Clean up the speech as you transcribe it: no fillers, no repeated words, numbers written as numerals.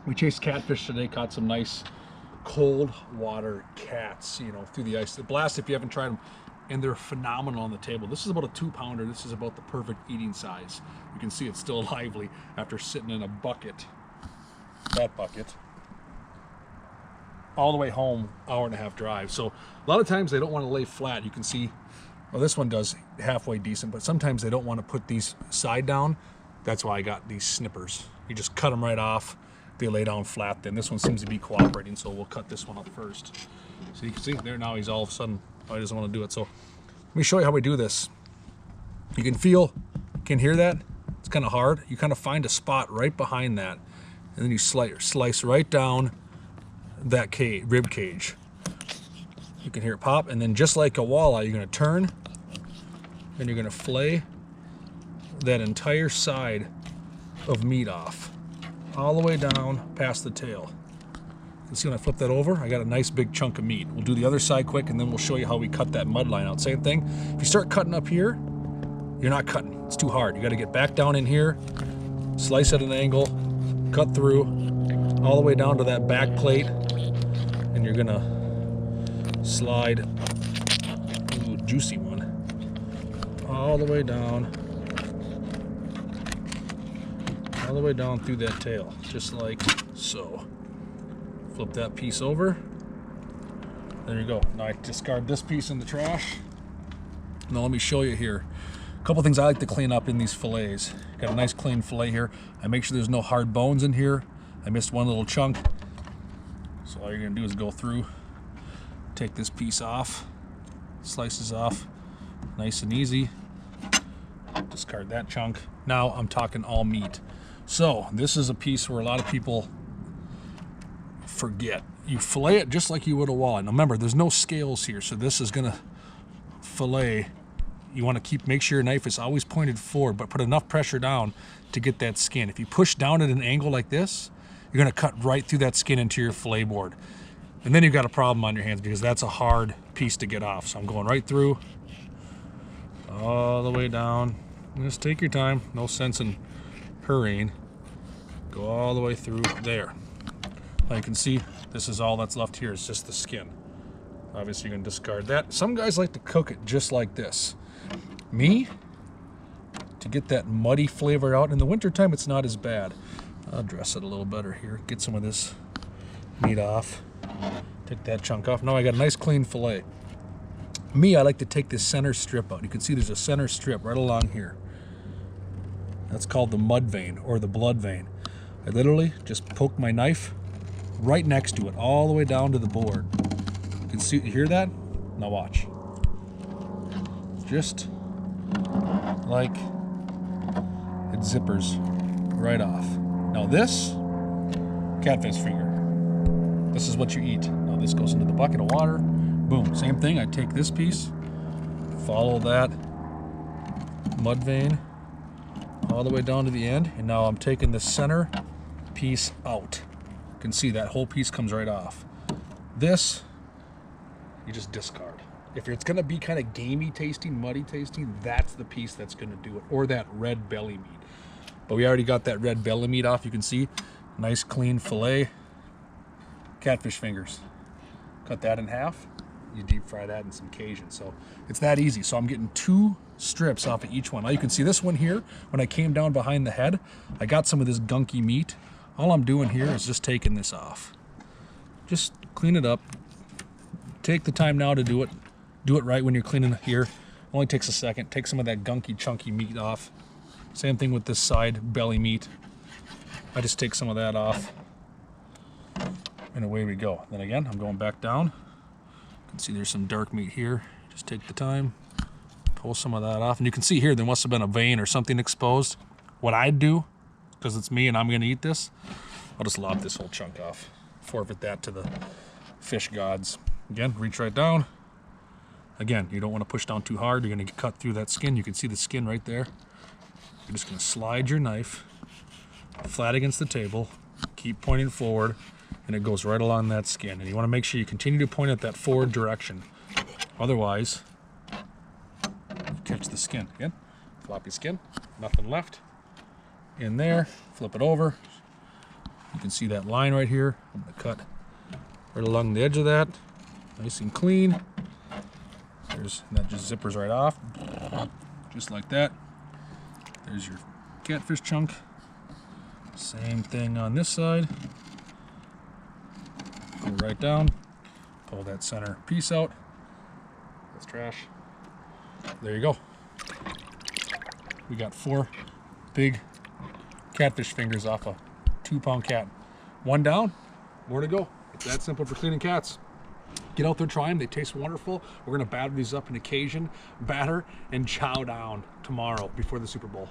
We chased catfish today, caught some nice cold water cats, you know, through the ice. The blast, if you haven't tried them, and they're phenomenal on the table. This is about a 2-pounder. This is about the perfect eating size. You can see it's still lively after sitting in a bucket, that bucket, all the way home, hour-and-a-half drive. So a lot of times they don't want to lay flat. You can see, well, this one does halfway decent, but sometimes they don't want to put these side down. That's why I got these snippers. You just cut them right off. They lay down flat then. This one seems to be cooperating, so we'll cut this one up first. So you can see there now he's all of a sudden, oh, he doesn't want to do it. So let me show you how we do this. You can feel, can hear that? It's kind of hard. You kind of find a spot right behind that, and then you slice right down that rib cage. You can hear it pop, and then just like a walleye, you're going to turn, and you're going to fillet that entire side of meat off, all the way down past the tail. You can see when I flip that over, I got a nice big chunk of meat. We'll do the other side quick, and then we'll show you how we cut that mud line out. Same thing. If you start cutting up here, you're not cutting. It's too hard. You got to get back down in here, slice at an angle, cut through, all the way down to that back plate, and you're gonna slide, ooh, juicy one, all the way down through that tail, just like so. Flip that piece over. There you go. Now I discard this piece in the trash. Now let me show you here. A couple things I like to clean up in these fillets. Got a nice clean fillet here. I make sure there's no hard bones in here. I missed one little chunk. So all you're gonna do is go through, take this piece off, slices off, nice and easy. Discard that chunk. Now I'm talking all meat. So this is a piece where a lot of people forget. You fillet it just like you would a walleye. Now remember, there's no scales here, so this is gonna fillet. You want to make sure your knife is always pointed forward, but put enough pressure down to get that skin. If you push down at an angle like this, you're gonna cut right through that skin into your fillet board. And then you've got a problem on your hands because that's a hard piece to get off. So I'm going right through, all the way down. Just take your time, no sense in hurrying. Go all the way through there. Now you can see this is all that's left here, is just the skin. Obviously you're gonna discard that. Some guys like to cook it just like this. Me, to get that muddy flavor out, in the wintertime it's not as bad. I'll dress it a little better here. Get some of this meat off. Take that chunk off. Now I got a nice clean fillet. Me, I like to take this center strip out. You can see there's a center strip right along here. That's called the mud vein or the blood vein. I literally just poke my knife right next to it, all the way down to the board. You can see, you hear that? Now watch. Just like it zippers right off. Now this, catfish finger. This is what you eat. Now this goes into the bucket of water. Boom, same thing. I take this piece, follow that mud vein all the way down to the end, and now I'm taking the center piece out. You can see that whole piece comes right off. This, you just discard. If it's gonna be kind of gamey tasting, muddy tasting, that's the piece that's gonna do it, or that red belly meat. But we already got that red belly meat off. You can see, nice clean fillet. Catfish fingers. Cut that in half. You deep fry that in some Cajun. So it's that easy. So I'm getting 2 strips off of each one. Now you can see this one here, when I came down behind the head, I got some of this gunky meat. All I'm doing here is just taking this off. Just clean it up. Take the time now to do it. Do it right when you're cleaning here. Only takes a second. Take some of that gunky, chunky meat off. Same thing with this side belly meat. I just take some of that off, and away we go. Then again, I'm going back down. You can see there's some dark meat here. Just take the time, pull some of that off, and you can see here there must have been a vein or something exposed. What I'd do, because it's me and I'm going to eat this, I'll just lop this whole chunk off. Forfeit that to the fish gods. Again, reach right down. Again, you don't want to push down too hard. You're going to cut through that skin. You can see the skin right there. You're just going to slide your knife flat against the table, keep pointing forward, and it goes right along that skin. And you want to make sure you continue to point at that forward direction. Otherwise, you catch the skin. Again, floppy skin, nothing left. In there, flip it over. You can see that line right here. I'm going to cut right along the edge of that. Nice and clean. That just zippers right off. Just like that. There's your catfish chunk. Same thing on this side. Go right down. Pull that center piece out. That's trash. There you go. We got 4 big catfish fingers off a 2-pound cat. 1 down, more to go. It's that simple for cleaning cats. Get out there, try them. They taste wonderful. We're going to batter these up in a Cajun batter and chow down tomorrow before the Super Bowl.